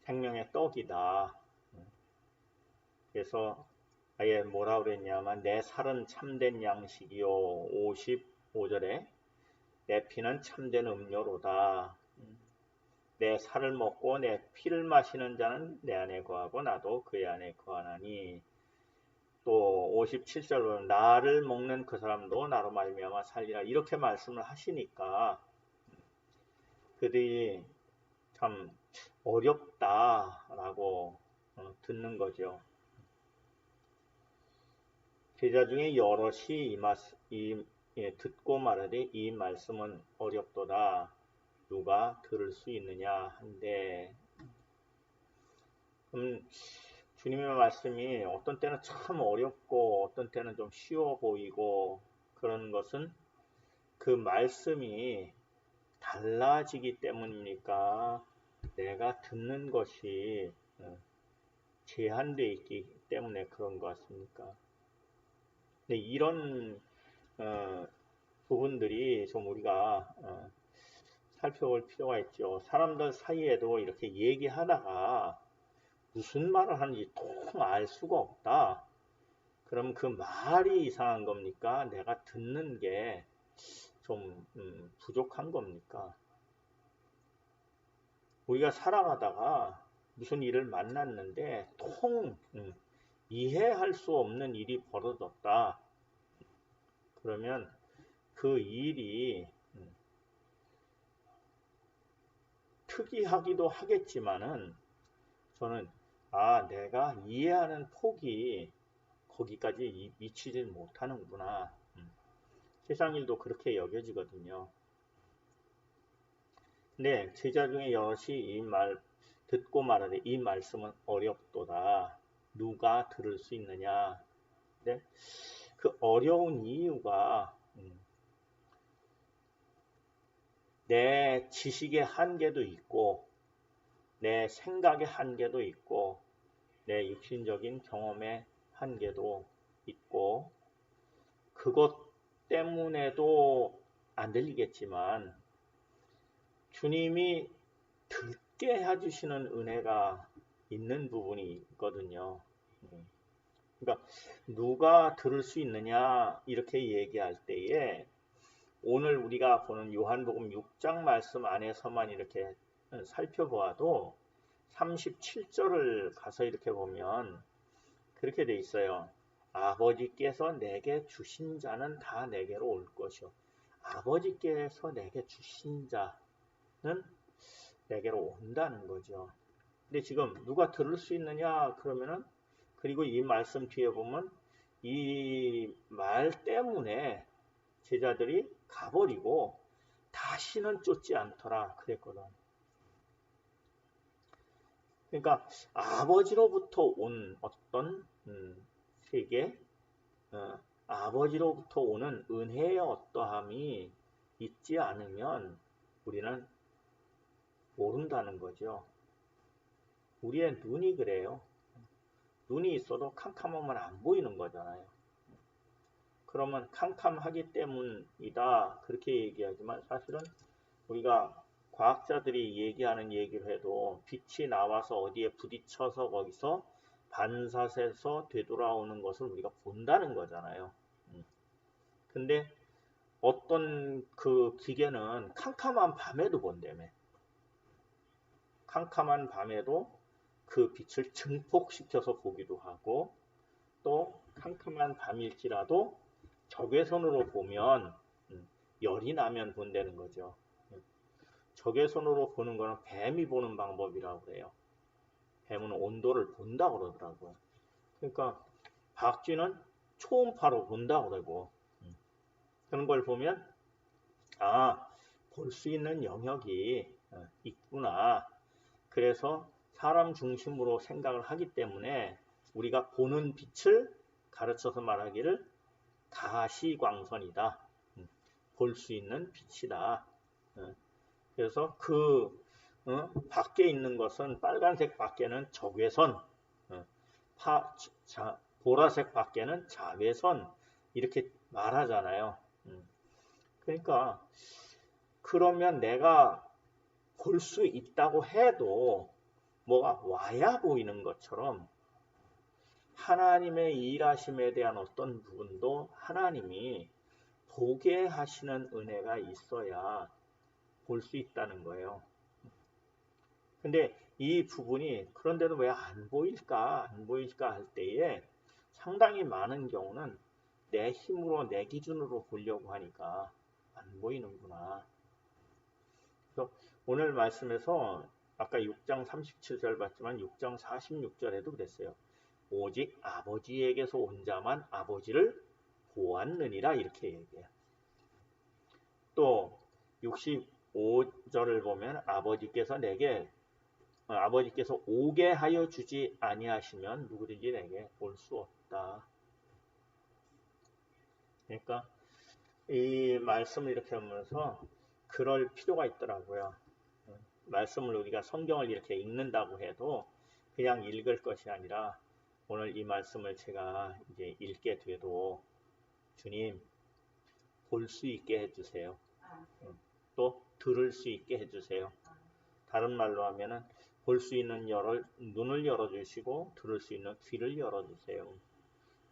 생명의 떡이다. 그래서 아예 뭐라 그랬냐면 내 살은 참된 양식이요. 55절에 내 피는 참된 음료로다. 내 살을 먹고 내 피를 마시는 자는 내 안에 거하고 나도 그의 안에 거하나니. 또 57절로 나를 먹는 그 사람도 나로 말미암아 살리라. 이렇게 말씀을 하시니까 그들이 참 어렵다라고 듣는 거죠. 제자 중에 여럿이 듣고 말하되 이 말씀은 어렵도다. 누가 들을 수 있느냐 한데, 주님의 말씀이 어떤 때는 참 어렵고 어떤 때는 좀 쉬워 보이고 그런 것은 그 말씀이 달라지기 때문입니까? 내가 듣는 것이 제한되어 있기 때문에 그런 것 같습니까? 근데 이런 부분들이 좀 우리가 살펴볼 필요가 있죠. 사람들 사이에도 이렇게 얘기하다가 무슨 말을 하는지 통 알 수가 없다. 그럼 그 말이 이상한 겁니까? 내가 듣는 게 좀 부족한 겁니까? 우리가 살아가다가 무슨 일을 만났는데 통 이해할 수 없는 일이 벌어졌다. 그러면 그 일이 특이하기도 하겠지만은 저는 내가 이해하는 폭이 거기까지 미치지 못하는구나. 세상 일도 그렇게 여겨지거든요. 근데 제자 중에 여럿이 이 말 듣고 말하되 이 말씀은 어렵도다. 누가 들을 수 있느냐. 근데 그 어려운 이유가 내 지식의 한계도 있고 내 생각의 한계도 있고 내 육신적인 경험의 한계도 있고 그것 때문에도 안 들리겠지만 주님이 듣게 해주시는 은혜가 있는 부분이 있거든요. 그러니까 누가 들을 수 있느냐 이렇게 얘기할 때에 오늘 우리가 보는 요한복음 6장 말씀 안에서만 이렇게 살펴보아도 37절을 가서 이렇게 보면 그렇게 돼 있어요. 아버지께서 내게 주신 자는 다 내게로 올 것이요. 아버지께서 내게 주신 자는 내게로 온다는 거죠. 근데 지금 누가 들을 수 있느냐 그러면은 그리고 이 말씀 뒤에 보면 이 말 때문에 제자들이 가버리고 다시는 쫓지 않더라 그랬거든. 그러니까 아버지로부터 온 어떤 세계, 아버지로부터 오는 은혜의 어떠함이 있지 않으면 우리는 모른다는 거죠. 우리의 눈이 그래요. 눈이 있어도 캄캄하면 안 보이는 거잖아요. 그러면 캄캄하기 때문이다 그렇게 얘기하지만 사실은 우리가 과학자들이 얘기하는 얘기를 해도 빛이 나와서 어디에 부딪혀서 거기서 반사돼서 되돌아오는 것을 우리가 본다는 거잖아요. 근데 어떤 그 기계는 캄캄한 밤에도 본다며. 캄캄한 밤에도 그 빛을 증폭시켜서 보기도 하고 또 캄캄한 밤일지라도 적외선으로 보면 열이 나면 본다는 거죠. 적외선으로 보는 거는 뱀이 보는 방법이라고 그래요. 뱀은 온도를 본다고 그러더라고요. 그러니까 박쥐는 초음파로 본다고 그러고 그런 걸 보면 볼 수 있는 영역이 있구나. 그래서 사람 중심으로 생각을 하기 때문에 우리가 보는 빛을 가르쳐서 말하기를 가시광선이다. 볼 수 있는 빛이다. 그래서 밖에 있는 것은 빨간색 밖에는 적외선, 보라색 밖에는 자외선 이렇게 말하잖아요. 그러니까 그러면 내가 볼 수 있다고 해도 뭐가 와야 보이는 것처럼 하나님의 일하심에 대한 어떤 부분도 하나님이 보게 하시는 은혜가 있어야 볼 수 있다는 거예요. 근데 이 부분이 그런데도 왜 안 보일까 할 때에 상당히 많은 경우는 내 힘으로 내 기준으로 보려고 하니까 안 보이는구나. 그래서 오늘 말씀에서 아까 6장 37절 봤지만 6장 46절에도 그랬어요. 오직 아버지에게서 온 자만 아버지를 보았느니라 이렇게 얘기해요. 또 65절을 보면 아버지께서 오게 하여 주지 아니하시면 누구든지 내게 올 수 없다. 그러니까 이 말씀을 이렇게 하면서 그럴 필요가 있더라고요. 말씀을 우리가 성경을 이렇게 읽는다고 해도 그냥 읽을 것이 아니라 오늘 이 말씀을 제가 이제 읽게 돼도 주님 볼 수 있게 해주세요. 또 들을 수 있게 해주세요. 다른 말로 하면은 볼 수 있는 눈을 열어주시고 들을 수 있는 귀를 열어주세요.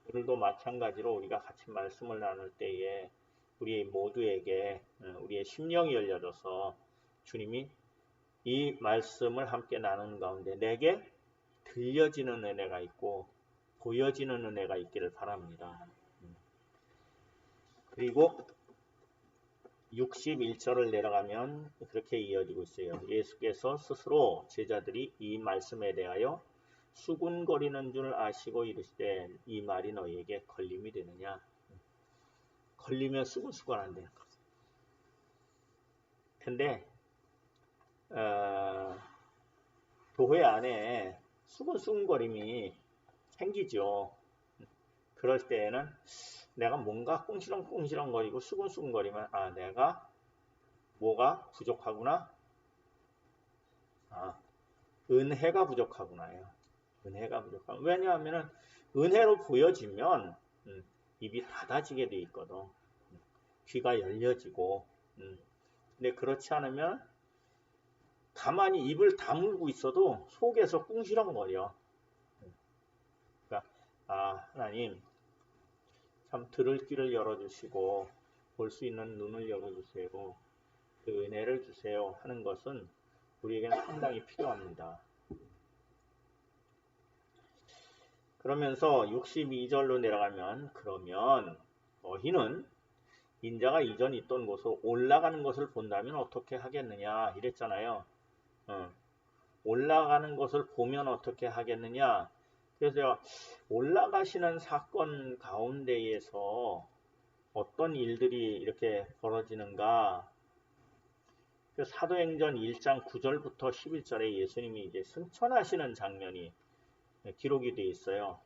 오늘도 마찬가지로 우리가 같이 말씀을 나눌 때에 우리 모두에게 우리의 심령이 열려져서 주님이 이 말씀을 함께 나누는 가운데 내게 들려지는 은혜가 있고 보여지는 은혜가 있기를 바랍니다. 그리고 61절을 내려가면 그렇게 이어지고 있어요. 예수께서 스스로 제자들이 이 말씀에 대하여 수군거리는 줄 아시고 이르시되 이 말이 너희에게 걸림이 되느냐. 걸리면 수군수군 안 되는 거죠. 근데 교회 안에 수군수군거림이 생기죠. 그럴 때에는 내가 뭔가 꽁시렁꽁시렁거리고 수근수근거리면 내가 뭐가 부족하구나. 은혜가 부족하구나요. 은혜가 부족하구나. 왜냐하면 은혜로 보여지면 입이 닫아지게 돼 있거든. 귀가 열려지고. 근데 그렇지 않으면 가만히 입을 다물고 있어도 속에서 꽁시렁거려. 그러니까 하나님 참 들을 귀를 열어주시고 볼 수 있는 눈을 열어주세요. 그 은혜를 주세요 하는 것은 우리에게는 상당히 필요합니다. 그러면서 62절로 내려가면 그러면 너희는 인자가 이전 있던 곳으로 올라가는 것을 본다면 어떻게 하겠느냐 이랬잖아요. 올라가는 것을 보면 어떻게 하겠느냐. 그래서 올라가시는 사건 가운데에서 어떤 일들이 이렇게 벌어지는가. 사도행전 1장 9절부터 11절에 예수님이 이제 승천하시는 장면이 기록이 되어 있어요.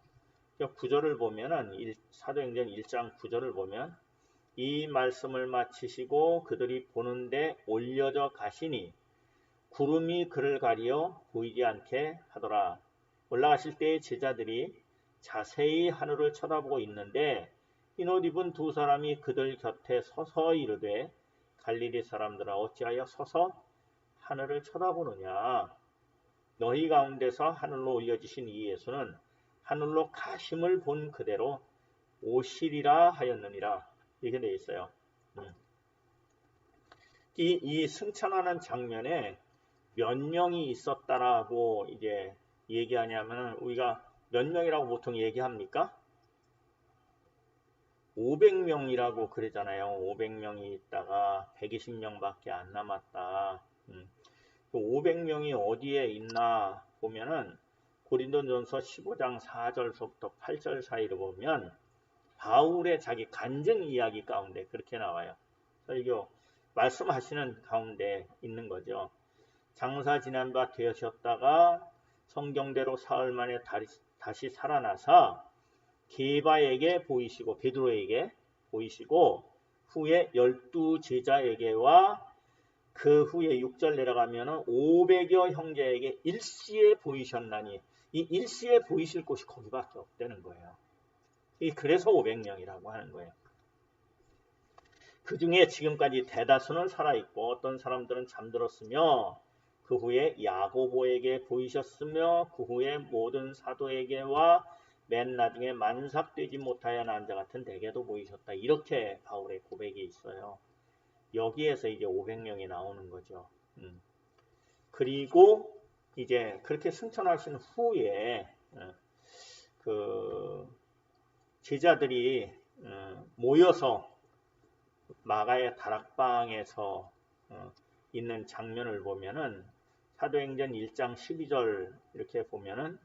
9절을 보면은 사도행전 1장 9절을 보면 이 말씀을 마치시고 그들이 보는데 올려져 가시니 구름이 그를 가리어 보이지 않게 하더라. 올라가실 때의 제자들이 자세히 하늘을 쳐다보고 있는데 흰 옷 입은 두 사람이 그들 곁에 서서 이르되 갈릴리 사람들아 어찌하여 서서 하늘을 쳐다보느냐. 너희 가운데서 하늘로 올려지신 이 예수는 하늘로 가심을 본 그대로 오시리라 하였느니라. 이렇게 되어 있어요. 이 승천하는 장면에 몇 명이 있었다라고 이제 얘기하냐면 우리가 몇 명이라고 보통 얘기합니까? 500명이라고 그러잖아요. 500명이 있다가 120명밖에 안 남았다. 그 500명이 어디에 있나 보면은 고린도전서 15장 4절서부터 8절 사이로 보면 바울의 자기 간증 이야기 가운데 그렇게 나와요. 설교 말씀하시는 가운데 있는 거죠. 장사 지난 바 되셨다가 성경대로 사흘 만에 다시 살아나사 게바에게 보이시고 베드로에게 보이시고 후에 12 제자에게와 그 후에 6절 내려가면 500여 형제에게 일시에 보이셨나니 이 일시에 보이실 곳이 거기밖에 없다는 거예요. 그래서 500명이라고 하는 거예요. 그 중에 지금까지 대다수는 살아있고 어떤 사람들은 잠들었으며 그 후에 야고보에게 보이셨으며 그 후에 모든 사도에게와 맨 나중에 만삭되지 못하여 난 자 같은 대개도 보이셨다. 이렇게 바울의 고백이 있어요. 여기에서 이제 500명이 나오는 거죠. 그리고 이제 그렇게 승천하신 후에 그 제자들이 모여서 마가의 다락방에서 있는 장면을 보면은 사도행전 1장 12절 이렇게 보면은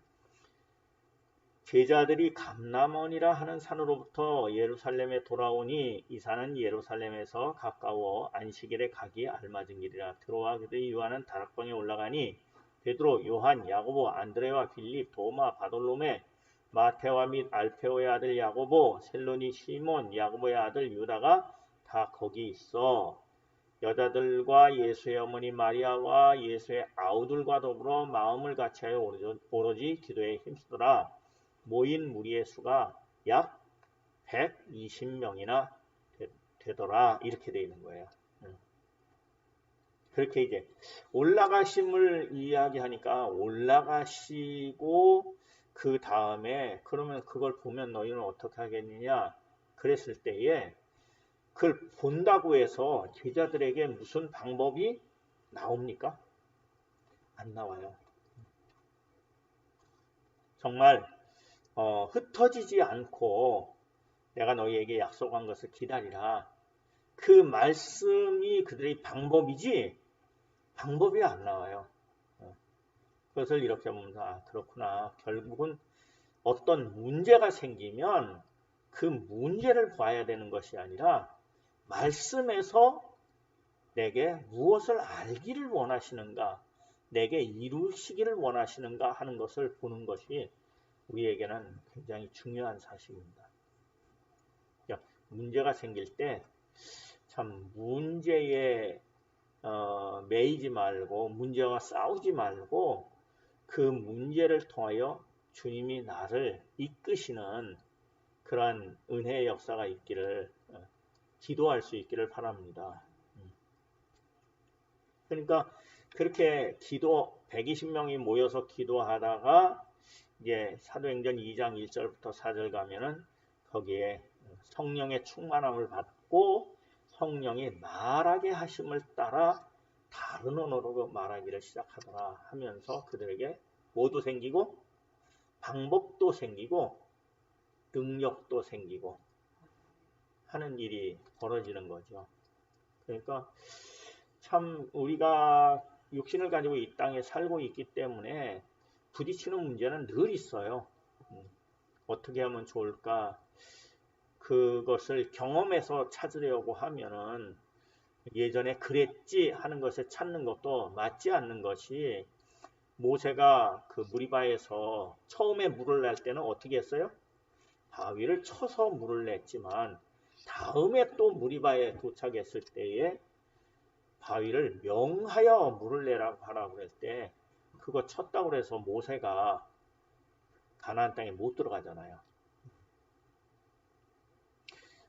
제자들이 감람원이라 하는 산으로부터 예루살렘에 돌아오니 이 산은 예루살렘에서 가까워 안식일에 가기 알맞은 길이라. 들어와 그들이 요한은 다락방에 올라가니 베드로, 요한, 야고보, 안드레와 빌립, 도마, 바돌로메, 마테와 및 알페오의 아들 야고보, 셀로니 시몬, 야고보의 아들 유다가 다 거기 있어. 여자들과 예수의 어머니 마리아와 예수의 아우들과 더불어 마음을 같이하여 오로지 기도에 힘쓰더라. 모인 무리의 수가 약 120명이나 되더라. 이렇게 되어 있는 거예요. 그렇게 이제 올라가심을 이야기하니까 올라가시고 그 다음에 그러면 그걸 보면 너희는 어떻게 하겠느냐 그랬을 때에 그걸 본다고 해서 제자들에게 무슨 방법이 나옵니까? 안 나와요. 정말 흩어지지 않고 내가 너희에게 약속한 것을 기다리라. 그 말씀이 그들의 방법이지 방법이 안 나와요. 그것을 이렇게 보면서 아 그렇구나. 결국은 어떤 문제가 생기면 그 문제를 봐야 되는 것이 아니라 말씀에서 내게 무엇을 알기를 원하시는가, 내게 이루시기를 원하시는가 하는 것을 보는 것이 우리에게는 굉장히 중요한 사실입니다. 문제가 생길 때 참 문제에 매이지 말고 문제와 싸우지 말고 그 문제를 통하여 주님이 나를 이끄시는 그러한 은혜의 역사가 있기를 기도할 수 있기를 바랍니다. 그러니까 그렇게 기도 120명이 모여서 기도하다가 이제 사도행전 2장 1절부터 4절 가면은 거기에 성령의 충만함을 받고 성령이 말하게 하심을 따라 다른 언어로 말하기를 시작하더라 하면서 그들에게 뭐도 생기고 방법도 생기고 능력도 생기고 하는 일이 벌어지는 거죠. 그러니까 참 우리가 육신을 가지고 이 땅에 살고 있기 때문에 부딪히는 문제는 늘 있어요. 어떻게 하면 좋을까? 그것을 경험해서 찾으려고 하면은 예전에 그랬지 하는 것을 찾는 것도 맞지 않는 것이 모세가 그 무리바에서 처음에 물을 낼 때는 어떻게 했어요? 바위를 쳐서 물을 냈지만 다음에 또 무리바에 도착했을 때에 바위를 명하여 물을 내라고 하라고 그럴 때 그거 쳤다고 해서 모세가 가나안 땅에 못 들어가잖아요.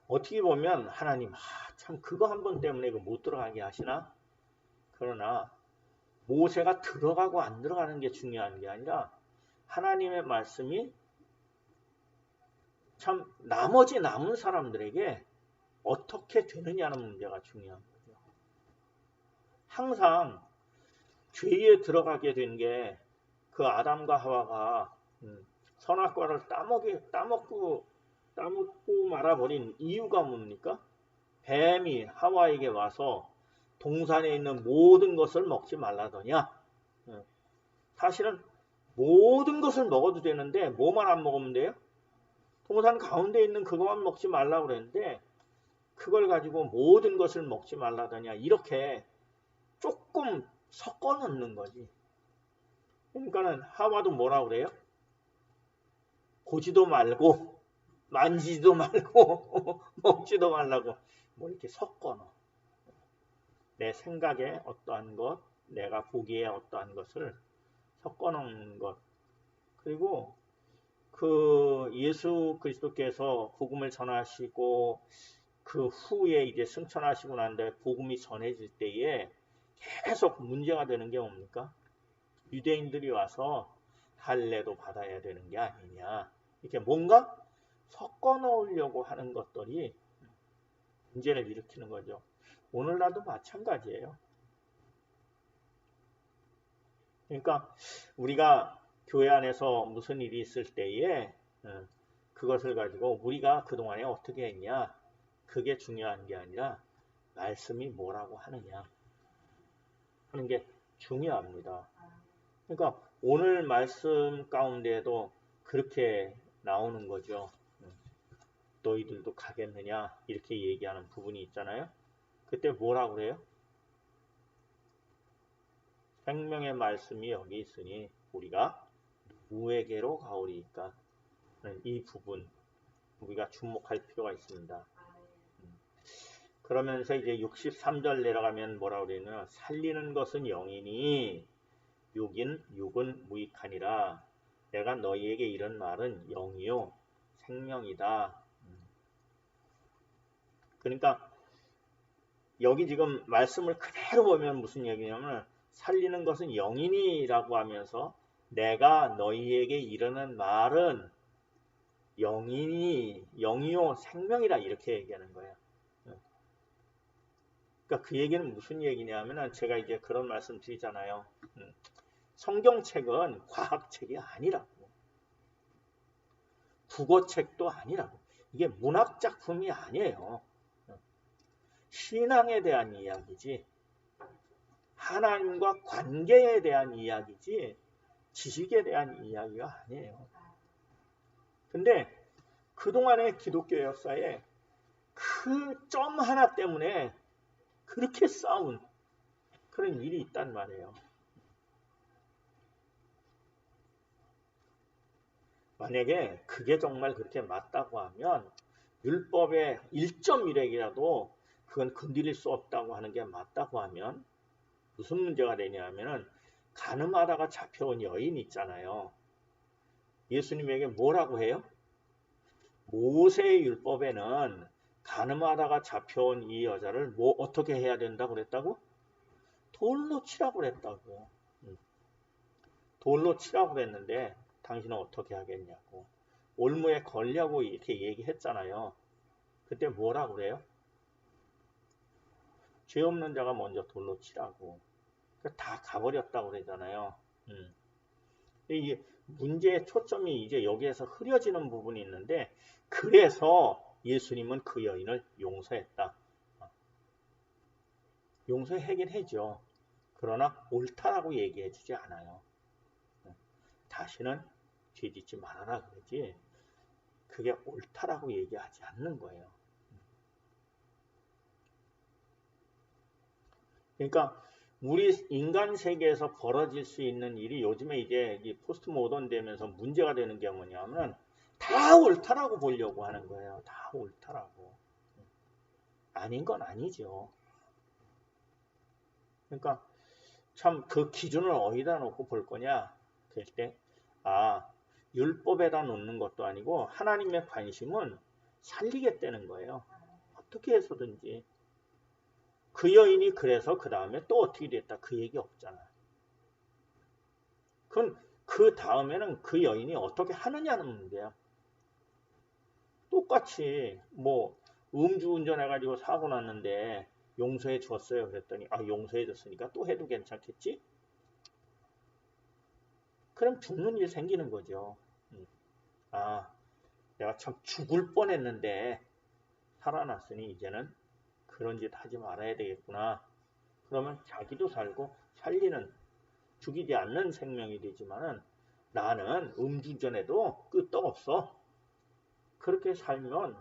어떻게 보면 하나님 참 그거 한 번 때문에 이거 못 들어가게 하시나? 그러나 모세가 들어가고 안 들어가는 게 중요한 게 아니라 하나님의 말씀이 참 나머지 남은 사람들에게 어떻게 되느냐는 문제가 중요한 거죠. 항상 죄에 들어가게 된 게 그 아담과 하와가 선악과를 따먹고 말아버린 이유가 뭡니까? 뱀이 하와에게 와서 동산에 있는 모든 것을 먹지 말라더냐? 사실은 모든 것을 먹어도 되는데 뭐만 안 먹으면 돼요? 동산 가운데 있는 그것만 먹지 말라고 그랬는데 그걸 가지고 모든 것을 먹지 말라더냐? 이렇게 조금 섞어 넣는 거지. 그러니까는 하와도 뭐라고 그래요? 보지도 말고 만지지도 말고 먹지도 말라고 뭐 이렇게 섞어 넣어. 내 생각에 어떠한 것, 내가 보기에 어떠한 것을 섞어 놓는 것. 그리고 그 예수 그리스도께서 복음을 전하시고 그 후에 이제 승천하시고 난 뒤에 복음이 전해질 때에 계속 문제가 되는 게 뭡니까? 유대인들이 와서 할례도 받아야 되는 게 아니냐. 이렇게 뭔가 섞어 놓으려고 하는 것들이 문제를 일으키는 거죠. 오늘날도 마찬가지예요. 그러니까 우리가 교회 안에서 무슨 일이 있을 때에 그것을 가지고 우리가 그동안에 어떻게 했냐, 그게 중요한 게 아니라 말씀이 뭐라고 하느냐 하는 게 중요합니다. 그러니까 오늘 말씀 가운데에도 그렇게 나오는 거죠. 너희들도 가겠느냐 이렇게 얘기하는 부분이 있잖아요. 그때 뭐라고 그래요? 생명의 말씀이 여기 있으니 우리가 누구에게로 가오리이까? 이 부분 우리가 주목할 필요가 있습니다. 그러면서 이제 63절 내려가면 뭐라고 그러냐면 살리는 것은 영이니 육은 무익하니라. 내가 너희에게 이런 말은 영이요 생명이다. 그러니까 여기 지금 말씀을 그대로 보면 무슨 얘기냐면 살리는 것은 영이니라고 하면서 내가 너희에게 이르는 말은 영이요 생명이라 이렇게 얘기하는 거예요. 그러니까 그 얘기는 무슨 얘기냐면 제가 이제 그런 말씀 드리잖아요. 성경책은 과학책이 아니라고. 국어책도 아니라고. 이게 문학작품이 아니에요. 신앙에 대한 이야기지. 하나님과 관계에 대한 이야기지. 지식에 대한 이야기가 아니에요. 근데 그동안의 기독교 역사에 그 점 하나 때문에 그렇게 싸운 그런 일이 있단 말이에요. 만약에 그게 정말 그렇게 맞다고 하면 율법의 1.1핵이라도 그건 건드릴 수 없다고 하는 게 맞다고 하면 무슨 문제가 되냐면은 간음하다가 잡혀온 여인 있잖아요. 예수님에게 뭐라고 해요? 모세의 율법에는 간음하다가 잡혀온 이 여자를 뭐 어떻게 해야 된다고 그랬다고? 돌로 치라고 그랬다고. 돌로 치라고 그랬는데 당신은 어떻게 하겠냐고. 올무에 걸려고 이렇게 얘기했잖아요. 그때 뭐라고 그래요? 죄 없는 자가 먼저 돌로 치라고. 다 가버렸다고 그러잖아요. 이게 문제의 초점이 이제 여기에서 흐려지는 부분이 있는데 그래서 예수님은 그 여인을 용서했다. 용서하긴 하죠. 그러나 옳다라고 얘기해 주지 않아요. 다시는 죄짓지 말아라 그러지 그게 옳다라고 얘기하지 않는 거예요. 그러니까 우리 인간 세계에서 벌어질 수 있는 일이 요즘에 이제 포스트 모던 되면서 문제가 되는 게 뭐냐면 다 옳다라고 보려고 하는 거예요. 다 옳다라고. 아닌 건 아니죠. 그러니까 참 그 기준을 어디다 놓고 볼 거냐 그럴 때 율법에다 놓는 것도 아니고 하나님의 관심은 살리겠다는 거예요. 어떻게 해서든지. 그 여인이 그래서 그 다음에 또 어떻게 됐다 그 얘기 없잖아. 그건 그 다음에는 그 여인이 어떻게 하느냐는 문제야. 똑같이 뭐 음주운전 해가지고 사고 났는데 용서해 줬어요 그랬더니 용서해 줬으니까 또 해도 괜찮겠지? 그럼 죽는 일 생기는 거죠. 내가 참 죽을 뻔했는데 살아났으니 이제는 그런 짓 하지 말아야 되겠구나. 그러면 자기도 살고 살리는 죽이지 않는 생명이 되지만은 나는 음주운전에도 끄떡없어. 그렇게 살면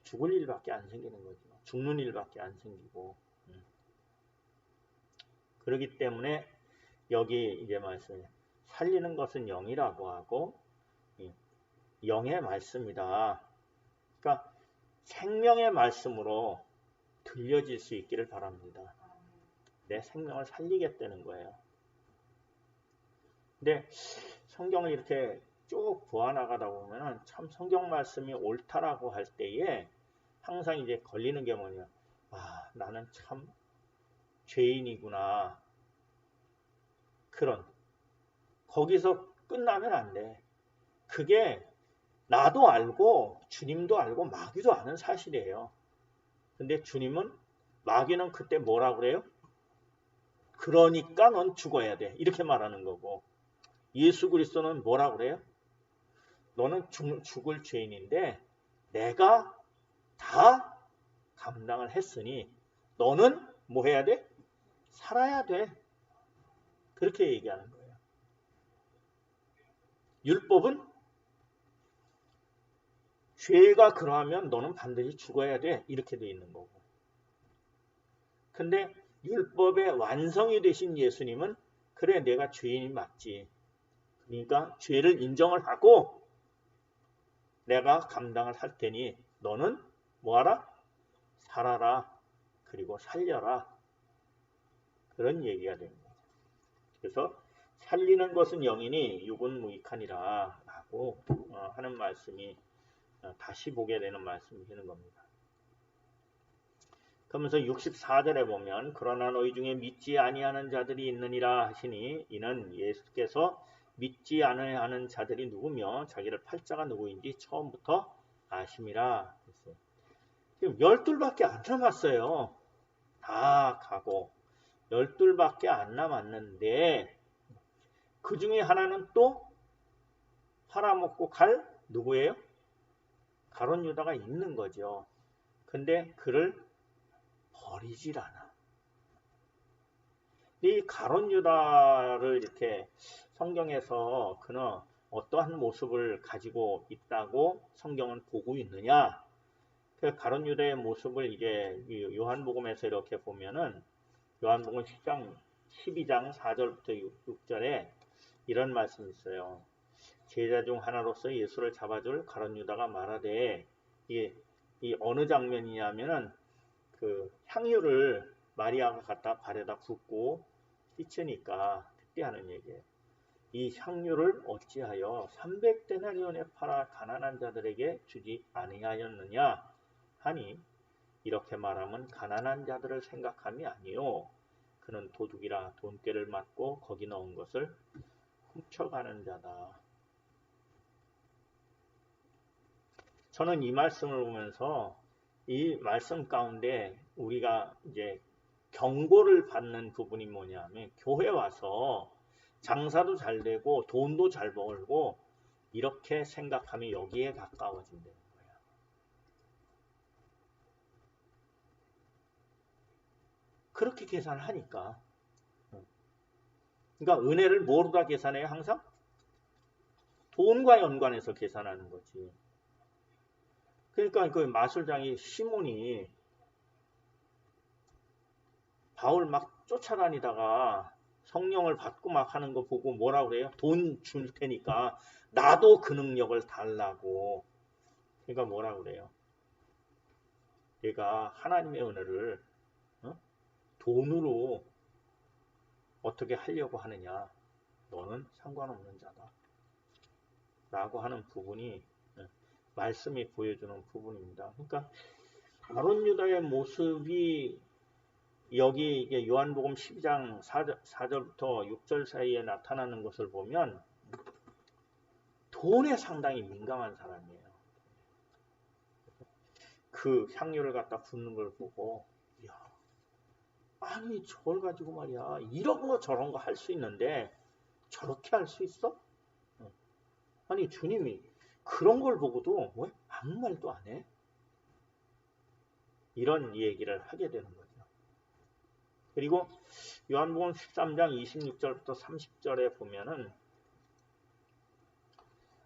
죽을 일밖에 안 생기는 거죠. 죽는 일밖에 안 생기고. 그렇기 때문에 여기 이제 말씀에 살리는 것은 영이라고 하고 영의 말씀이다. 그러니까 생명의 말씀으로 들려질 수 있기를 바랍니다. 내 생명을 살리겠다는 거예요. 근데 성경을 이렇게 쭉 보아나가다 보면 참 성경 말씀이 옳다라고 할 때에 항상 이제 걸리는 게 뭐냐. 나는 참 죄인이구나. 그런 거기서 끝나면 안 돼. 그게 나도 알고 주님도 알고 마귀도 아는 사실이에요. 근데 주님은 마귀는 그때 뭐라 그래요? 그러니까 넌 죽어야 돼. 이렇게 말하는 거고 예수 그리스도는 뭐라 그래요? 너는 죽을 죄인인데 내가 다 감당을 했으니 너는 뭐 해야 돼? 살아야 돼. 그렇게 얘기하는 거예요. 율법은 죄가 그러하면 너는 반드시 죽어야 돼. 이렇게 돼 있는 거고. 근데 율법의 완성이 되신 예수님은 그래 내가 죄인이 맞지. 그러니까 죄를 인정을 하고 내가 감당을 할 테니 너는 뭐하라? 살아라. 그리고 살려라. 그런 얘기가 되는 거죠. 그래서 살리는 것은 영이니 육은 무익하니라 라고 하는 말씀이 다시 보게 되는 말씀이 되는 겁니다. 그러면서 64절에 보면 그러나 너희 중에 믿지 아니하는 자들이 있느니라 하시니 이는 예수께서 믿지 아니하는 자들이 누구며 자기를 팔자가 누구인지 처음부터 아심이라 했어요. 지금 12밖에 안 남았어요. 다 가고 12밖에 안 남았는데 그 중에 하나는 또 팔아먹고 갈 누구예요? 가룟 유다가 있는 거죠. 근데 그를 버리질 않아. 이 가룟 유다를 이렇게 성경에서 그는 어떠한 모습을 가지고 있다고 성경은 보고 있느냐? 그 가룟 유다의 모습을 이제 요한복음에서 이렇게 보면은 요한복음 12장 4절부터 6절에 이런 말씀이 있어요. 제자 중 하나로서 예수를 잡아줄 가룟 유다가 말하되 이 어느 장면이냐면은 그 향유를 마리아가 갖다 발에다 붓고 휘치니까 그때 하는 얘기예요. 이 향유를 어찌하여 300데나리온에 팔아 가난한 자들에게 주지 아니하였느냐 하니 이렇게 말하면 가난한 자들을 생각함이 아니요 그는 도둑이라 돈꾀를 맞고 거기 넣은 것을 훔쳐가는 자다. 저는 이 말씀을 보면서 이 말씀 가운데 우리가 이제 경고를 받는 부분이 뭐냐면 교회 와서 장사도 잘 되고 돈도 잘 벌고 이렇게 생각하면 여기에 가까워진다는 거예요. 그렇게 계산을 하니까. 그러니까 은혜를 뭐로다 계산해요? 항상? 돈과 연관해서 계산하는 거지. 그러니까 그 마술장이 시몬이 바울 막 쫓아다니다가 성령을 받고 막 하는 거 보고 뭐라 그래요? 돈 줄 테니까 나도 그 능력을 달라고. 그러니까 뭐라 그래요? 내가 하나님의 은혜를 돈으로 어떻게 하려고 하느냐? 너는 상관없는 자다. 라고 하는 부분이 말씀이 보여주는 부분입니다. 그러니까 가룟 유다의 모습이 여기 이게 요한복음 12장 4절부터 6절 사이에 나타나는 것을 보면 돈에 상당히 민감한 사람이에요. 그 향유를 갖다 붓는 걸 보고 이야, 아니 저걸 가지고 말이야 이런 거 저런 거 할 수 있는데 저렇게 할 수 있어? 아니 주님이 그런 걸 보고도 왜 아무 말도 안 해? 이런 얘기를 하게 되는 거죠. 그리고 요한복음 13장 26절부터 30절에 보면은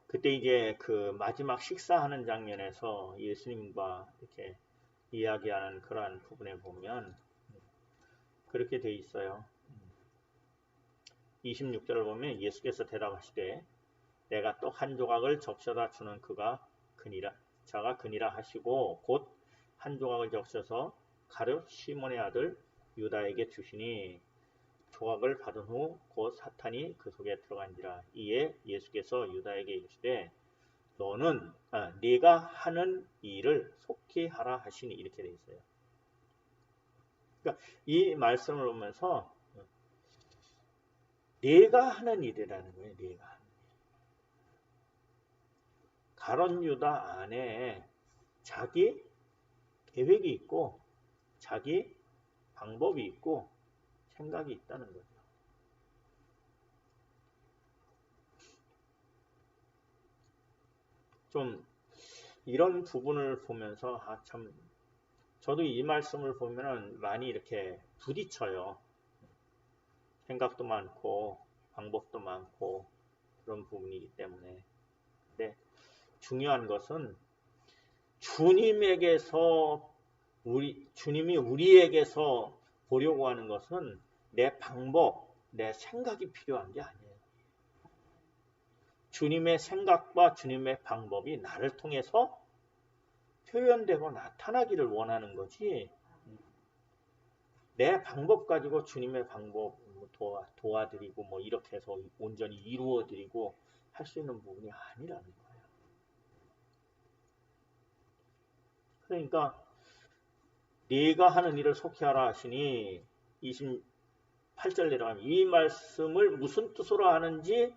그때 이제 그 마지막 식사하는 장면에서 예수님과 이렇게 이야기하는 그러한 부분에 보면 그렇게 돼 있어요. 26절을 보면 예수께서 대답하시되 내가 떡 한 조각을 적셔다 주는 자가 그니라 하시고 곧 한 조각을 적셔서 가룟 시몬의 아들 유다에게 주시니 조각을 받은 후 곧 사탄이 그 속에 들어간지라. 이에 예수께서 유다에게 이르시되 너는 네가 하는 일을 속히 하라 하시니 이렇게 돼 있어요. 그러니까 이 말씀을 보면서 내가 하는 일이라는 거예요. 내가 하는 일. 가룟 유다 안에 자기 계획이 있고 자기 방법이 있고 생각이 있다는 거죠. 좀 이런 부분을 보면서 참 저도 이 말씀을 보면은 많이 이렇게 부딪혀요. 생각도 많고 방법도 많고 그런 부분이기 때문에. 근데 중요한 것은 주님에게서 주님이 우리에게서 보려고 하는 것은 내 방법, 내 생각이 필요한 게 아니에요. 주님의 생각과 주님의 방법이 나를 통해서 표현되고 나타나기를 원하는 거지, 내 방법 가지고 주님의 방법 도와드리고 뭐 이렇게 해서 온전히 이루어드리고 할 수 있는 부분이 아니라는 거예요. 그러니까 네가 하는 일을 속히 하라 하시니 28절 내려가면 이 말씀을 무슨 뜻으로 하는지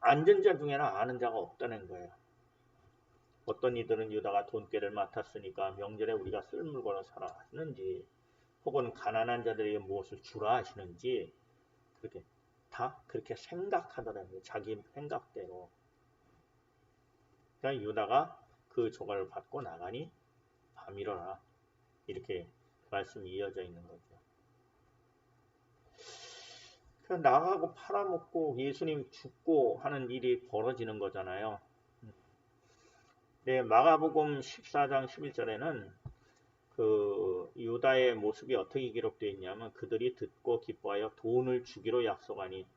앉은 자 중에는 아는 자가 없다는 거예요. 어떤 이들은 유다가 돈꾀를 맡았으니까 명절에 우리가 쓸 물건을 사라 하시는지, 혹은 가난한 자들에게 무엇을 주라 하시는지, 그렇게 다 그렇게 생각하더라고요. 자기 생각대로. 그러니까 유다가 그 조각을 받고 나가니 밤이러라, 이렇게 말씀이 이어져 있는 거죠. 그냥 나가고 팔아먹고 예수님 죽고 하는 일이 벌어지는 거잖아요. 네, 마가복음 14장 11절에는 그 유다의 모습이 어떻게 기록되어 있냐면, 그들이 듣고 기뻐하여 돈을 주기로 약속하니,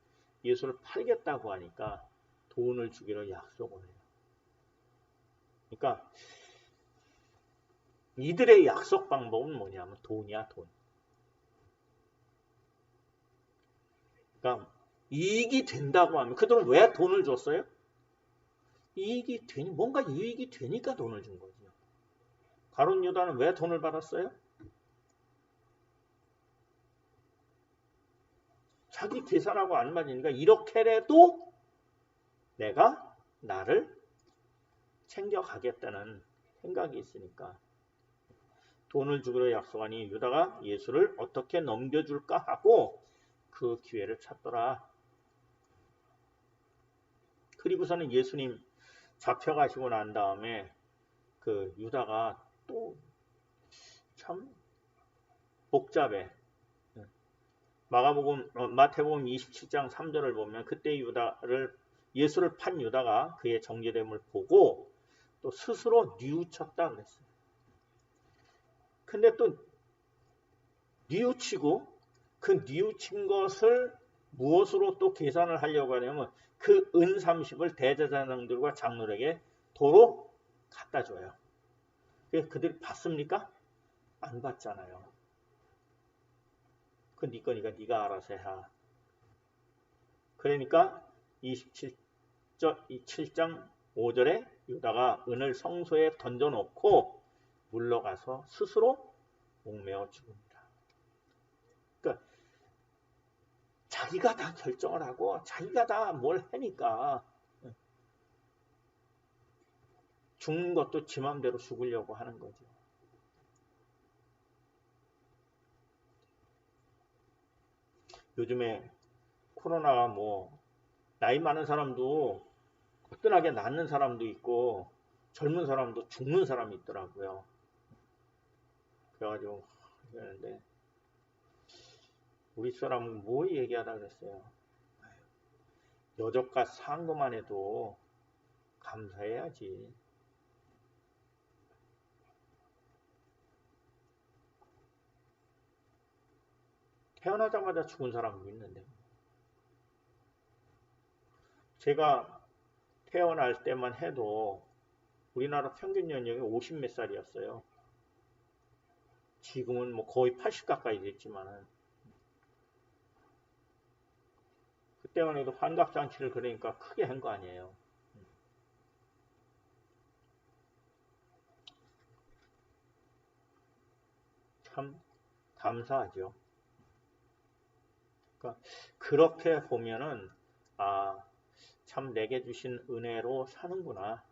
예수를 팔겠다고 하니까 돈을 주기로 약속을 해요. 그러니까 이들의 약속 방법은 뭐냐면 돈이야, 돈. 그러니까 이익이 된다고 하면, 그들은 왜 돈을 줬어요? 이익이 되니, 뭔가 이익이 되니까 돈을 준 거죠. 가룟 유다는 왜 돈을 받았어요? 자기 계산하고 안 맞으니까 이렇게라도 내가 나를 챙겨가겠다는 생각이 있으니까 돈을 주기로 약속하니 유다가 예수를 어떻게 넘겨줄까 하고 그 기회를 찾더라. 그리고서는 예수님 잡혀가시고 난 다음에 그 유다가 또 참 복잡해. 마태복음 27장 3절을 보면, 그때 예수를 판 유다가 그의 정죄됨을 보고 또 스스로 뉘우쳤다 그랬어요. 근데 또 뉘우치고 그 뉘우친 것을 무엇으로 또 계산을 하려고 하냐면, 그 은 30을 대제사장들과 장로에게 도로 갖다 줘요. 그들이 받습니까? 안 받잖아요. 그 네 거니까 네가 알아서 해라. 그러니까 27장 5절에 유다가 은을 성소에 던져놓고 물러가서 스스로 목매어 죽습니다. 그러니까 자기가 다 결정을 하고 자기가 다 뭘 하니까 죽는 것도 지 맘대로 죽으려고 하는 거죠. 요즘에 코로나가 뭐 나이 많은 사람도 거뜬하게 낫는 사람도 있고 젊은 사람도 죽는 사람이 있더라고요. 그래가지고 그러는데 우리 사람은 뭐 얘기하다 그랬어요. 여적과 산 것만 해도 감사해야지. 태어나자마자 죽은 사람도 있는데, 제가 태어날 때만 해도 우리나라 평균 연령이 50 몇 살이었어요. 지금은 뭐 거의 80 가까이 됐지만은, 그때만 해도 환갑잔치를 그러니까 크게 한 거 아니에요. 참 감사하죠. 그러니까 그렇게 보면은 참 내게 주신 은혜로 사는구나.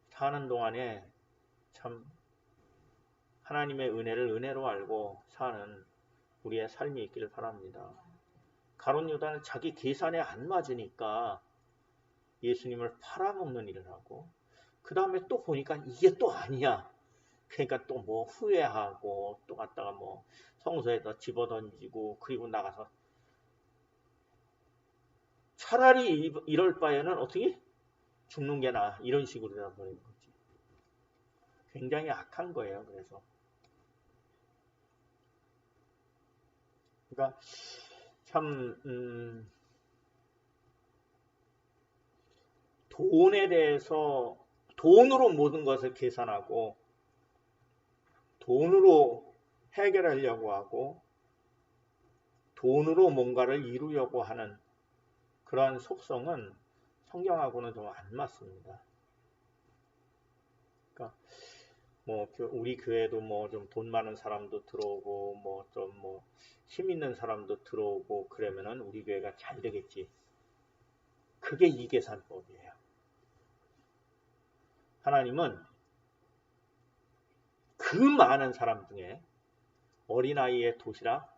사는 동안에 참 하나님의 은혜를 은혜로 알고 사는 우리의 삶이 있기를 바랍니다. 가룟 유다는 자기 계산에 안 맞으니까 예수님을 팔아먹는 일을 하고, 그 다음에 또 보니까 이게 또 아니야. 그러니까 또 뭐 후회하고 또 갔다가 뭐 성소에다 집어던지고 그리고 나가서 차라리 이럴 바에는 어떻게 죽는 게 나아, 이런 식으로 되어버리는 거지. 굉장히 악한 거예요. 그래서 그러니까 참 돈에 대해서 돈으로 모든 것을 계산하고 돈으로 해결하려고 하고 돈으로 뭔가를 이루려고 하는 그러한 속성은 성경하고는 좀 안 맞습니다. 그러니까 뭐 우리 교회도 뭐 좀 돈 많은 사람도 들어오고 뭐 좀 뭐 힘 있는 사람도 들어오고 그러면은 우리 교회가 잘 되겠지. 그게 이 계산법이에요. 하나님은 그 많은 사람 중에 어린아이의 도시락,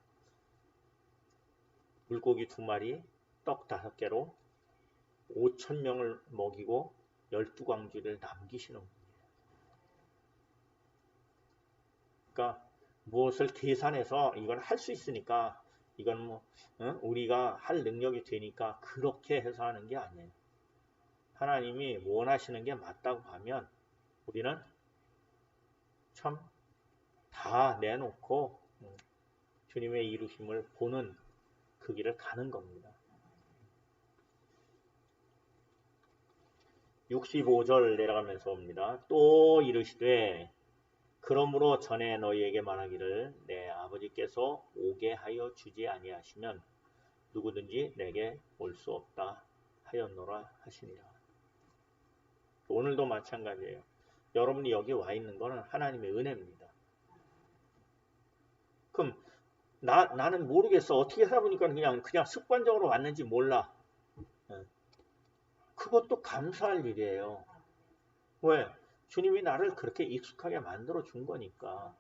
물고기 2마리, 떡 5개로 5,000명을 먹이고 12광주를 남기시는 거예요. 그러니까 무엇을 계산해서 이건 할 수 있으니까 이건 뭐 우리가 할 능력이 되니까 그렇게 해서 하는 게 아니에요. 하나님이 원하시는 게 맞다고 하면 우리는 참 다 내놓고 주님의 이루심을 보는 그 길을 가는 겁니다. 65절 내려가면서 옵니다. 또 이르시되 그러므로 전에 너희에게 말하기를 내 아버지께서 오게 하여 주지 아니하시면 누구든지 내게 올 수 없다 하였노라 하시니라. 오늘도 마찬가지예요. 여러분이 여기 와 있는 것은 하나님의 은혜입니다. 그럼 나는 모르겠어. 어떻게 하다 보니까 그냥 습관적으로 왔는지 몰라. 그것도 감사할 일이에요. 왜? 주님이 나를 그렇게 익숙하게 만들어 준 거니까.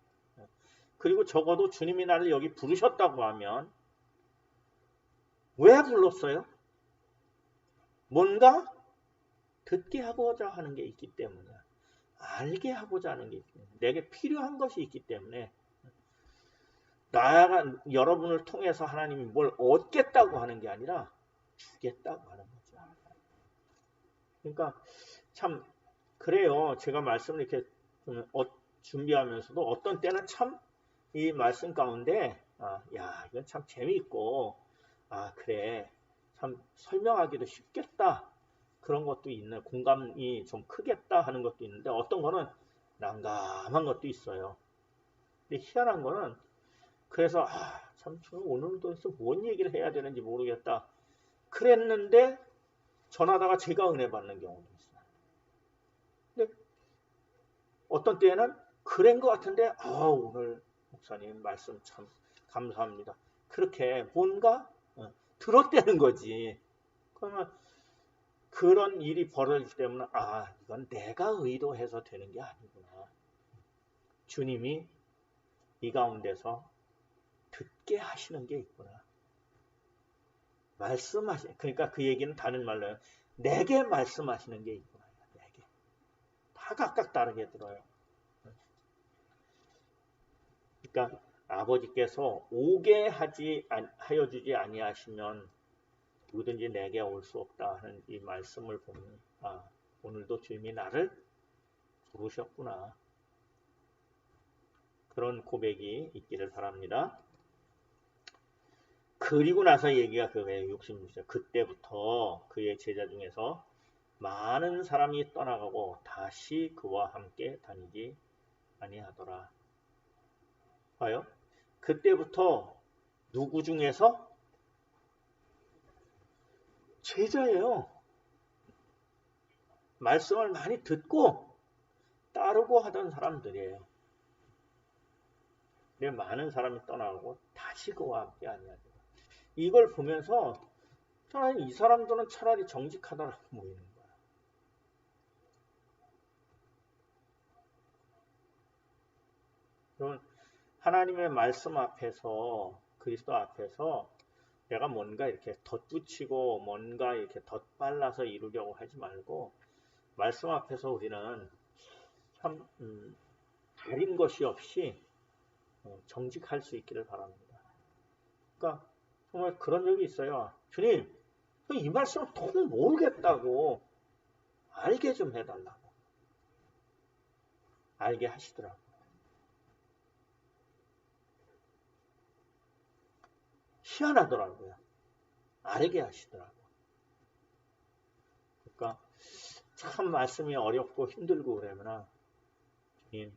그리고 적어도 주님이 나를 여기 부르셨다고 하면 왜 불렀어요? 뭔가 듣게 하고자 하는 게 있기 때문에, 알게 하고자 하는 게 있기 때문에, 내게 필요한 것이 있기 때문에 여러분을 통해서 하나님이 뭘 얻겠다고 하는 게 아니라 주겠다고 하는 거죠. 그러니까 참 그래요. 제가 말씀을 이렇게 준비하면서도 어떤 때는 참 이 말씀 가운데 이건 참 재미있고 그래 참 설명하기도 쉽겠다 그런 것도 있네. 공감이 좀 크겠다 하는 것도 있는데 어떤 거는 난감한 것도 있어요. 근데 희한한 거는 그래서 참 오늘도 뭔 얘기를 해야 되는지 모르겠다 그랬는데 전하다가 제가 은혜 받는 경우도 있어요. 근데 어떤 때에는 그런 것 같은데 오늘 목사님 말씀 참 감사합니다. 그렇게 뭔가 들었다는 거지. 그러면 그런 일이 벌어지기 때문에 이건 내가 의도해서 되는 게 아니구나. 주님이 이 가운데서 듣게 하시는 게 있구나. 그러니까 그 얘기는 다른 말로 내게 말씀하시는 게 있구나. 내게. 다 각각 다르게 들어요. 그러니까 아버지께서 오게 하여 주지 아니하시면 누구든지 내게 올 수 없다 하는 이 말씀을 보면 오늘도 주님이 나를 부르셨구나. 그런 고백이 있기를 바랍니다. 그리고 나서 얘기가 그거예요. 66절. 그때부터 그의 제자 중에서 많은 사람이 떠나가고 다시 그와 함께 다니지 아니하더라. 봐요. 그때부터 누구 중에서? 제자예요. 말씀을 많이 듣고 따르고 하던 사람들이에요. 근데 많은 사람이 떠나고 다시 그와 함께 아니하리라. 이걸 보면서 저는 이 사람들은 차라리 정직하다라고 보이는 거야. 하나님의 말씀 앞에서, 그리스도 앞에서 내가 뭔가 이렇게 덧붙이고 뭔가 이렇게 덧발라서 이루려고 하지 말고 말씀 앞에서 우리는 참 가린 것이 없이 정직할 수 있기를 바랍니다. 그러니까 정말 그런 적이 있어요. 주님, 이 말씀을 도무지 모르겠다고 알게 좀 해달라고. 알게 하시더라고요. 희한하더라고요. 알게 하시더라고요. 그러니까 참 말씀이 어렵고 힘들고 그러면 주님,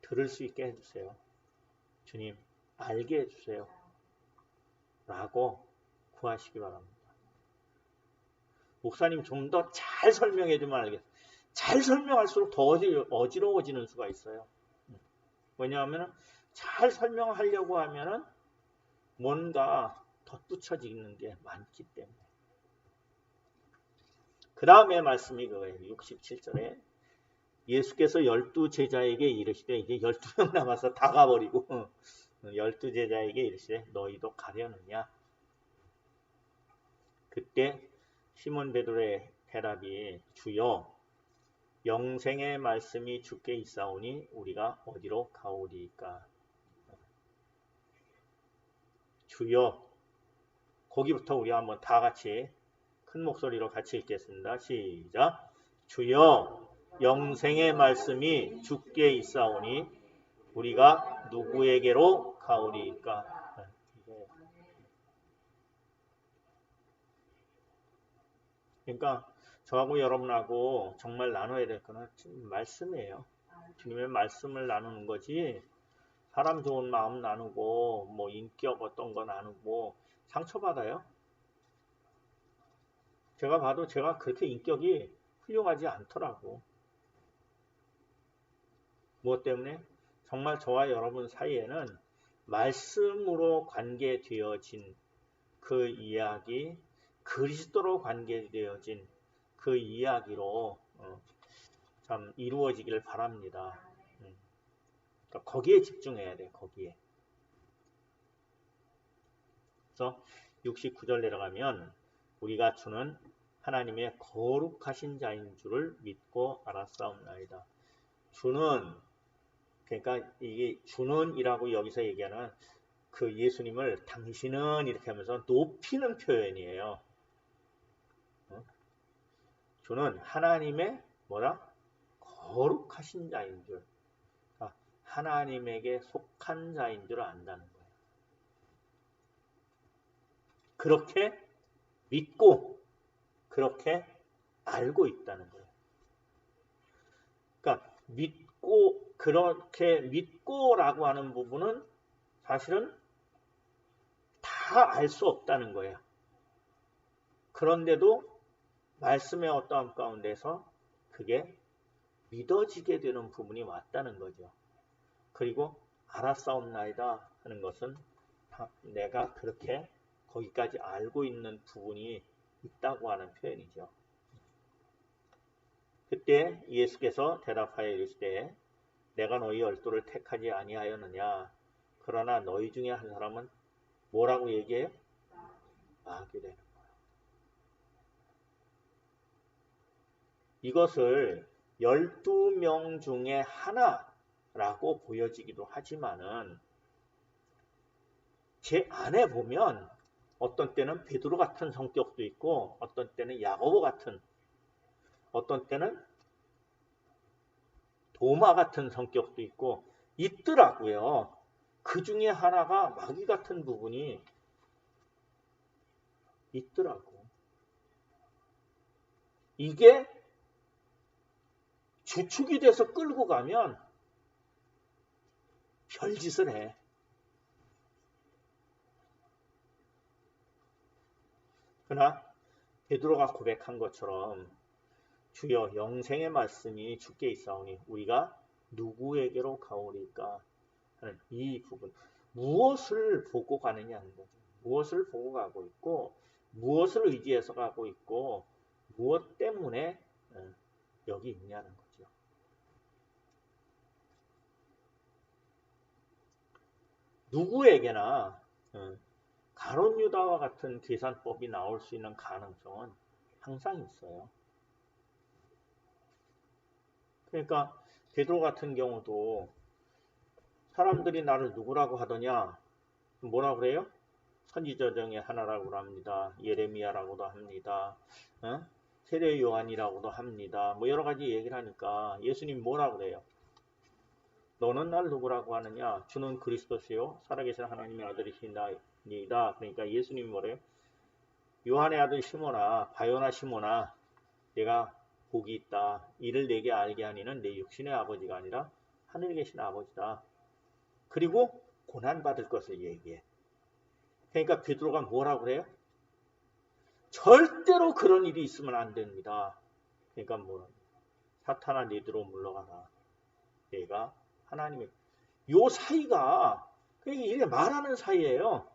들을 수 있게 해주세요. 주님, 알게 해주세요. 라고 구하시기 바랍니다. 목사님 좀 더 잘 설명해주면 알겠어요. 잘 설명할수록 더 어지러워지는 수가 있어요. 왜냐하면 잘 설명하려고 하면은 뭔가 덧붙여지는 게 많기 때문에. 그 다음에 말씀이 그거예요. 67절에 예수께서 12제자에게 이르시되, 이제 12명 남아서 다 가버리고 12제자에게 이르시되 너희도 가려느냐. 그때 시몬 베드로의 대답이 주여 영생의 말씀이 주께 있사오니 우리가 어디로 가오리이까. 주여, 거기부터 우리 한번 다 같이 큰 목소리로 같이 읽겠습니다. 시작. 주여 영생의 말씀이 주께 있사오니 우리가 누구에게로 가오리이까. 그러니까 저하고 여러분하고 정말 나눠야 될 거는 말씀이에요. 주님의 말씀을 나누는 거지, 사람 좋은 마음 나누고 뭐 인격 어떤 거 나누고 상처받아요. 제가 봐도 제가 그렇게 인격이 훌륭하지 않더라고. 무엇 때문에? 정말 저와 여러분 사이에는 말씀으로 관계되어진 그 이야기, 그리스도로 관계되어진 그 이야기로 참 이루어지기를 바랍니다. 그러니까 거기에 집중해야 돼. 거기에. 그래서 69절 내려가면 우리가 주는 하나님의 거룩하신 자인 줄을 믿고 알았사옵나이다. 주는, 그러니까 이게 주는이라고 여기서 얘기하는 그 예수님을 당신은 이렇게 하면서 높이는 표현이에요. 주는 하나님의 뭐라? 거룩하신 자인 줄. 그러니까 하나님에게 속한 자인 줄 안다는 거예요. 그렇게 믿고 그렇게 알고 있다는 거예요. 그러니까 믿고, 그렇게 믿고라고 하는 부분은 사실은 다 알 수 없다는 거예요. 그런데도 말씀의 어떠한 가운데서 그게 믿어지게 되는 부분이 왔다는 거죠. 그리고 알았사옵나이다 하는 것은 내가 그렇게 거기까지 알고 있는 부분이 있다고 하는 표현이죠. 그때 예수께서 대답하여 이르시되 내가 너희 12를 택하지 아니하였느냐. 그러나 너희 중에 한 사람은 뭐라고 얘기해요? 마귀 되는 거예요. 이것을 12명 중에 하나라고 보여지기도 하지만은 제 안에 보면 어떤 때는 베드로 같은 성격도 있고 어떤 때는 야고보 같은, 어떤 때는 도마 같은 성격도 있고 있더라고요. 그 중에 하나가 마귀 같은 부분이 있더라고. 이게 주축이 돼서 끌고 가면 별짓을 해. 그러나 베드로가 고백한 것처럼 주여 영생의 말씀이 주께 있사오니 우리가 누구에게로 가오리까 하는 이 부분. 무엇을 보고 가느냐는 거죠. 무엇을 보고 가고 있고 무엇을 의지해서 가고 있고 무엇 때문에 여기 있냐는 거죠. 누구에게나 가룟 유다와 같은 계산법이 나올 수 있는 가능성은 항상 있어요. 그러니까 베드로 같은 경우도 사람들이 나를 누구라고 하더냐? 뭐라고 그래요? 선지자 중에 하나라고 합니다. 예레미야라고도 합니다. 세례 요한이라고도 합니다. 뭐 여러 가지 얘기를 하니까 예수님 뭐라고 그래요? 너는 나를 누구라고 하느냐? 주는 그리스도시요 살아계신 하나님의 아들이시니다. 그러니까 예수님이 뭐래요? 요한의 아들 시몬아, 바요나 시몬아, 내가 복이 있다. 이를 내게 알게 하니는 내 육신의 아버지가 아니라 하늘에 계신 아버지다. 그리고 고난받을 것을 얘기해. 그러니까 베드로가 뭐라고 그래요? 절대로 그런 일이 있으면 안 됩니다. 그러니까 뭐 사탄아 너희로 물러가라. 내가 하나님의 요 사이가 그러니까 이게 말하는 사이예요.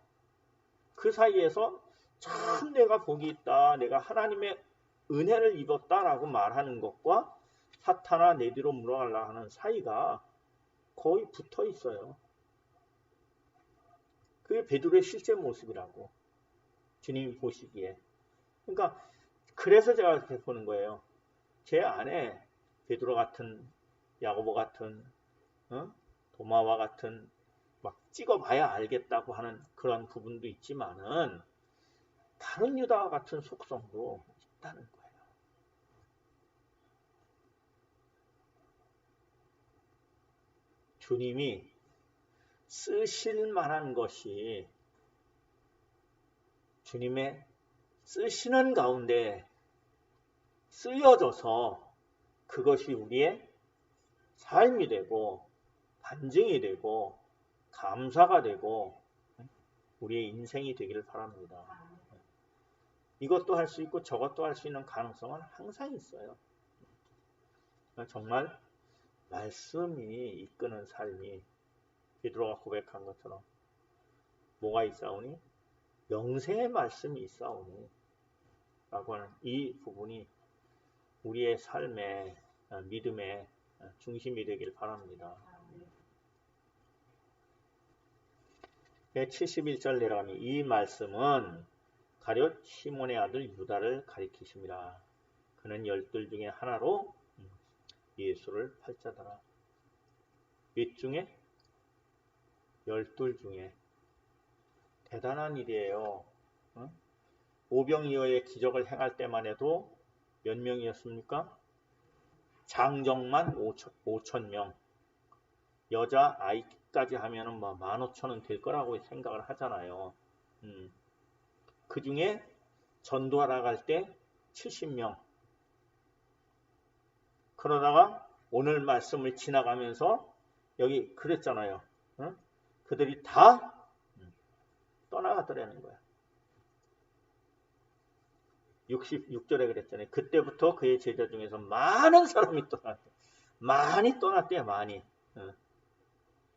그 사이에서 참 내가 복이 있다. 내가 하나님의 은혜를 입었다라고 말하는 것과 사탄아 내 뒤로 물러가라 하는 사이가 거의 붙어 있어요. 그게 베드로의 실제 모습이라고 주님이 보시기에. 그러니까 그래서 제가 그렇게 보는 거예요. 제 안에 베드로 같은 야고보 같은 도마와 같은 막 찍어봐야 알겠다고 하는 그런 부분도 있지만은 다른 유다와 같은 속성도 있다는 거예요. 주님이 쓰실 만한 것이 주님의 쓰시는 가운데 쓰여져서 그것이 우리의 삶이 되고 반증이 되고 감사가 되고 우리의 인생이 되기를 바랍니다. 이것도 할 수 있고 저것도 할 수 있는 가능성은 항상 있어요. 정말 말씀이 이끄는 삶이 베드로가 고백한 것처럼 뭐가 있사오니? 영생의 말씀이 있사오니 라고 하는 이 부분이 우리의 삶의 믿음의 중심이 되길 바랍니다. 71절 내려가니 이 말씀은 가룟 시몬의 아들 유다를 가리키심이라. 그는 12 중에 하나로 예수를 팔자더라. 몇 중에? 12 중에. 대단한 일이에요. 오병이어의 기적을 행할 때만 해도 몇 명이었습니까? 장정만 5,000명. 여자 아이까지 하면은 뭐 15,000은 될 거라고 생각을 하잖아요. 그 중에 전도하러 갈 때 70명. 그러다가 오늘 말씀을 지나가면서 여기 그랬잖아요. 그들이 다 떠나가더라는 거야. 66절에 그랬잖아요. 그때부터 그의 제자 중에서 많은 사람이 떠났대. 많이 떠났대요. 많이.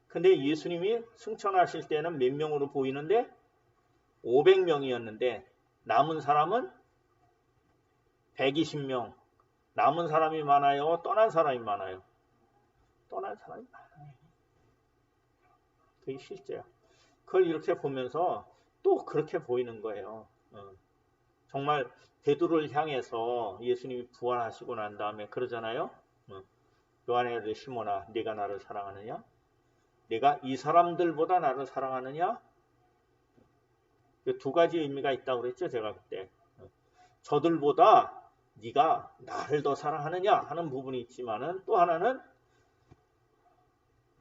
근데 예수님이 승천하실 때는 몇 명으로 보이는데 500명이었는데 남은 사람은 120명. 남은 사람이 많아요? 떠난 사람이 많아요? 떠난 사람이 많아요. 그게 실제야. 그걸 이렇게 보면서 또 그렇게 보이는 거예요. 정말 베드로를 향해서 예수님이 부활하시고 난 다음에 그러잖아요. 요한의 아들 시몬아, 네가 나를 사랑하느냐? 내가 이 사람들보다 나를 사랑하느냐? 두 가지 의미가 있다고 그랬죠, 제가 그때. 저들보다 네가 나를 더 사랑하느냐 하는 부분이 있지만은 또 하나는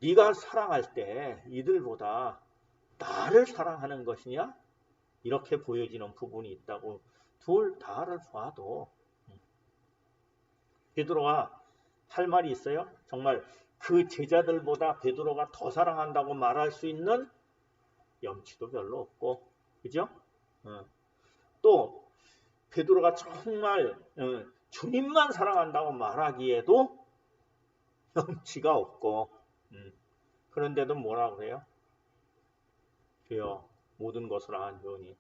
네가 사랑할 때 이들보다 나를 사랑하는 것이냐? 이렇게 보여지는 부분이 있다고 둘 다를 봐도 베드로가 할 말이 있어요? 정말 그 제자들보다 베드로가 더 사랑한다고 말할 수 있는 염치도 별로 없고, 그죠? 또 베드로가 정말 주님만 사랑한다고 말하기에도 염치가 없고, 그런데도 뭐라 그래요? 주여 모든 것을 아노니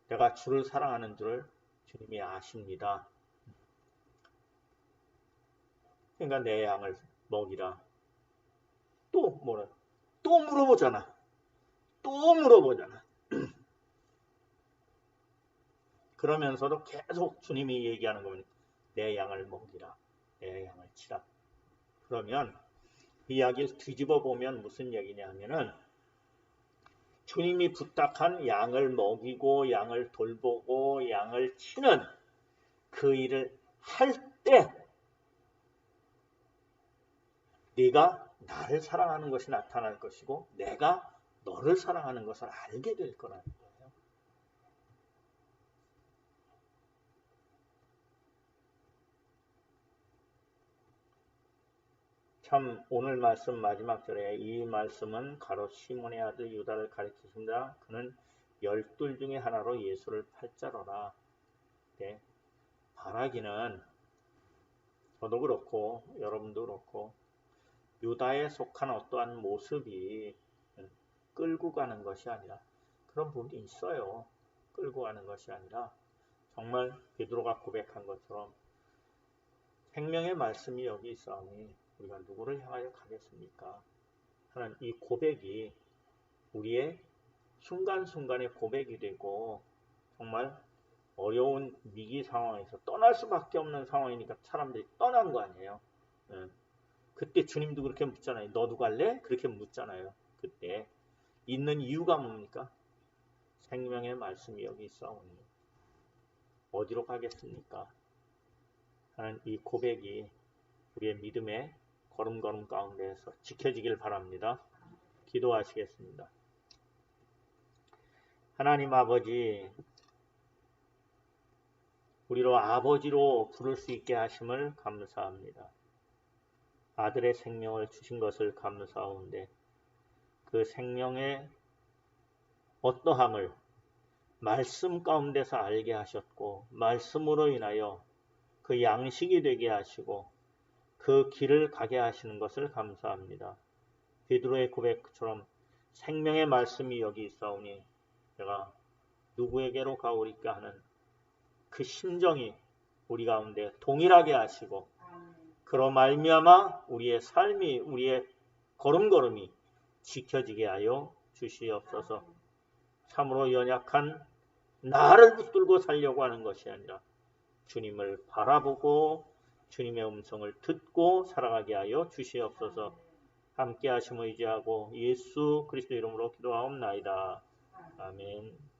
내가 주를 사랑하는 줄을 주님이 아십니다. 그러니까 내 양을 먹이라. 또 뭐라? 또 물어보잖아. 또 물어보잖아. 그러면서도 계속 주님이 얘기하는 거는 내 양을 먹이라. 내 양을 치라. 그러면 이야기를 뒤집어 보면 무슨 얘기냐 하면은 주님이 부탁한 양을 먹이고 양을 돌보고 양을 치는 그 일을 할 때 네가 나를 사랑하는 것이 나타날 것이고 내가 너를 사랑하는 것을 알게 될 거라는 거예요. 참 오늘 말씀 마지막 절에 이 말씀은 가롯 시몬의 아들 유다를 가리키십니다. 그는 12 중에 하나로 예수를 팔자로라. 네. 바라기는 저도 그렇고 여러분도 그렇고 유다에 속한 어떠한 모습이 끌고 가는 것이 아니라 그런 부분이 있어요. 끌고 가는 것이 아니라 정말 베드로가 고백한 것처럼 생명의 말씀이 여기 있사오니 우리가 누구를 향하여 가겠습니까? 하는 이 고백이 우리의 순간순간의 고백이 되고 정말 어려운 위기 상황에서 떠날 수밖에 없는 상황이니까 사람들이 떠난 거 아니에요. 그때 주님도 그렇게 묻잖아요. 너도 갈래? 그렇게 묻잖아요. 그때 있는 이유가 뭡니까? 생명의 말씀이 여기 있사오니 어디로 가겠습니까? 하는 이 고백이 우리의 믿음의 걸음걸음 가운데에서 지켜지길 바랍니다. 기도하시겠습니다. 하나님 아버지, 우리로 아버지로 부를 수 있게 하심을 감사합니다. 아들의 생명을 주신 것을 감사하오는데 그 생명의 어떠함을 말씀 가운데서 알게 하셨고 말씀으로 인하여 그 양식이 되게 하시고 그 길을 가게 하시는 것을 감사합니다. 베드로의 고백처럼 생명의 말씀이 여기 있사오니 내가 누구에게로 가오리까 하는 그 심정이 우리 가운데 동일하게 하시고 그로 말미암아 우리의 삶이 우리의 걸음걸음이 지켜지게 하여 주시옵소서. 참으로 연약한 나를 붙들고 살려고 하는 것이 아니라 주님을 바라보고 주님의 음성을 듣고 살아가게 하여 주시옵소서. 함께 하심을 의지하고 예수 그리스도 이름으로 기도하옵나이다. 아멘.